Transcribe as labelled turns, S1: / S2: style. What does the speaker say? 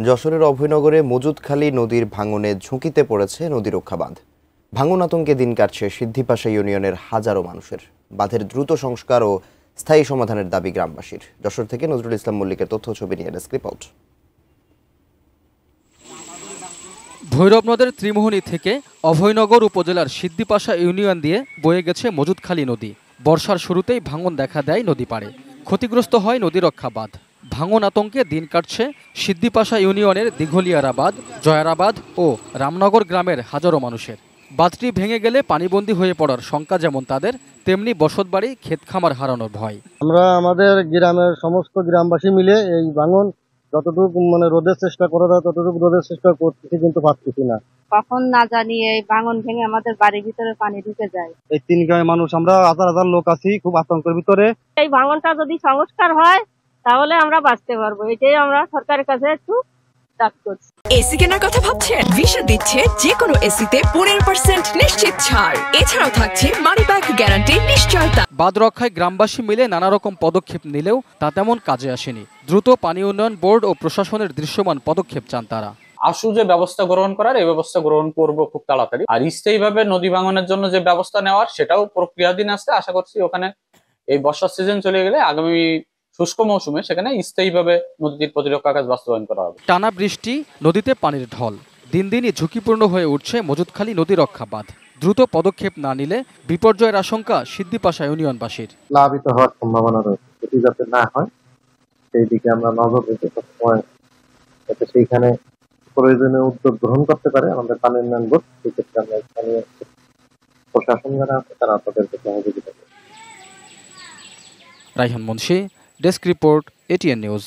S1: যশোরের অভয়নগরে মজুদখালী নদীর ভাঙনে ঝুঁকিতে পড়েছে নদী রক্ষা বাঁধ। ভাঙন আতঙ্কে দিন কাটছে সিদ্ধিপাশা ইউনিয়নের হাজারো মানুষের। বাঁধের দ্রুত সংস্কার ও স্থায়ী সমাধানের দাবি গ্রামবাসীর। যশোর থেকে নজরুল ইসলাম মল্লিকের তথ্য ছবি নিয়ে ডেস্ক রিপোর্ট।
S2: ভৈরব নদের ত্রিমোহনী থেকে অভয়নগর উপজেলার সিদ্ধিপাশা ইউনিয়ন দিয়ে বয়ে গেছে মজুদখালী নদী। বর্ষার শুরুতেই ভাঙন দেখা দেয় নদী পাড়ে, ক্ষতিগ্রস্ত হয় নদী রক্ষা বাঁধ। ভাঙন আতঙ্কে দিন কাটছে সিদ্ধিপাশা ইউনিয়নের দিঘলিয়ারাবাদ, জয়ারাবাদ ও রামনগর গ্রামের হাজারো মানুষের। বাঁধটি ভেঙে গেলে পানিবন্দী হয়ে পড়ার শঙ্কা যেমন তাদের, তেমনি বসতবাড়ি ক্ষেতখামার হারানোর ভয়।
S3: আমরা আমাদের গ্রামের সমস্ত গ্রামবাসী মিলে এই ভাঙন যতটুকু রোধের চেষ্টা করা যায় ততটুকু রোধের চেষ্টা করতেছি, কিন্তু পারতেছি না।
S4: কখন না জানি এই ভাঙন ভেঙে আমাদের বাড়ির ভিতরে পানি ঢুকে যায়।
S3: এই 3 গ্রামের মানুষ আমরা হাজার হাজার লোক আছি, খুব আতঙ্কের ভিতরে।
S4: এই ভাঙনটা যদি সংস্কার হয় তাহলে আমরা বাঁচতে পারবো, এটাই আমরা সরকারের কাছে একটু ডাক করছি।
S5: এসি কেনার কথা ভাবছেন? ভিশন দিচ্ছে যে কোনো এসিতে 15% নিশ্চিত ছাড়। এছাড়াও থাকছে মানি ব্যাক গ্যারান্টি নিশ্চয়তা।
S2: বাঁধ রক্ষায় গ্রামবাসী মিলে নানা রকম পদক্ষেপ নিলেও তা তেমন কাজে আসেনি। দ্রুত পানি উন্নয়ন বোর্ড ও প্রশাসনের দৃশ্যমান পদক্ষেপ চান তারা।
S6: আশু যে ব্যবস্থা গ্রহণ করার, এই ব্যবস্থা গ্রহণ করব খুব তাড়াতাড়ি। আর স্থায়ীভাবে নদী ভাঙনের জন্য যে ব্যবস্থা নেওয়ার, সেটাও প্রক্রিয়াধীন আছে। আশা করছি ওখানে এই বর্ষার সিজন চলে গেলে আগামী শুষ্ক মৌসুমে সেখানে স্থায়ীভাবে নদীর প্রতিরক্ষা কাজ বাস্তবায়ন করা হবে।
S2: টানা বৃষ্টি, নদীতে পানির ঢল, দিন দিনই ঝুঁকিপূর্ণ হয়ে উঠছে মজুদখালী নদী রক্ষা বাঁধ। দ্রুত পদক্ষেপ না নিলে বিপর্যয়ের আশঙ্কা সিদ্ধিপাশা ইউনিয়নবাসীর।
S3: প্লাবিত হওয়ার সম্ভাবনা রয়েছে, এটি যাতে না হয় সেই দিকে আমরা নজর রেখে সবসময় যাতে সেইখানে প্রয়োজনীয় উদ্যোগ গ্রহণ করতে পারে আমাদের পানি উন্নয়ন বোর্ড। সেক্ষেত্রে আমরা স্থানীয় প্রশাসন যারা আছে তারা তাদেরকে সহযোগিতা করবে।
S2: Raihan Munshi, desk report, ATN news.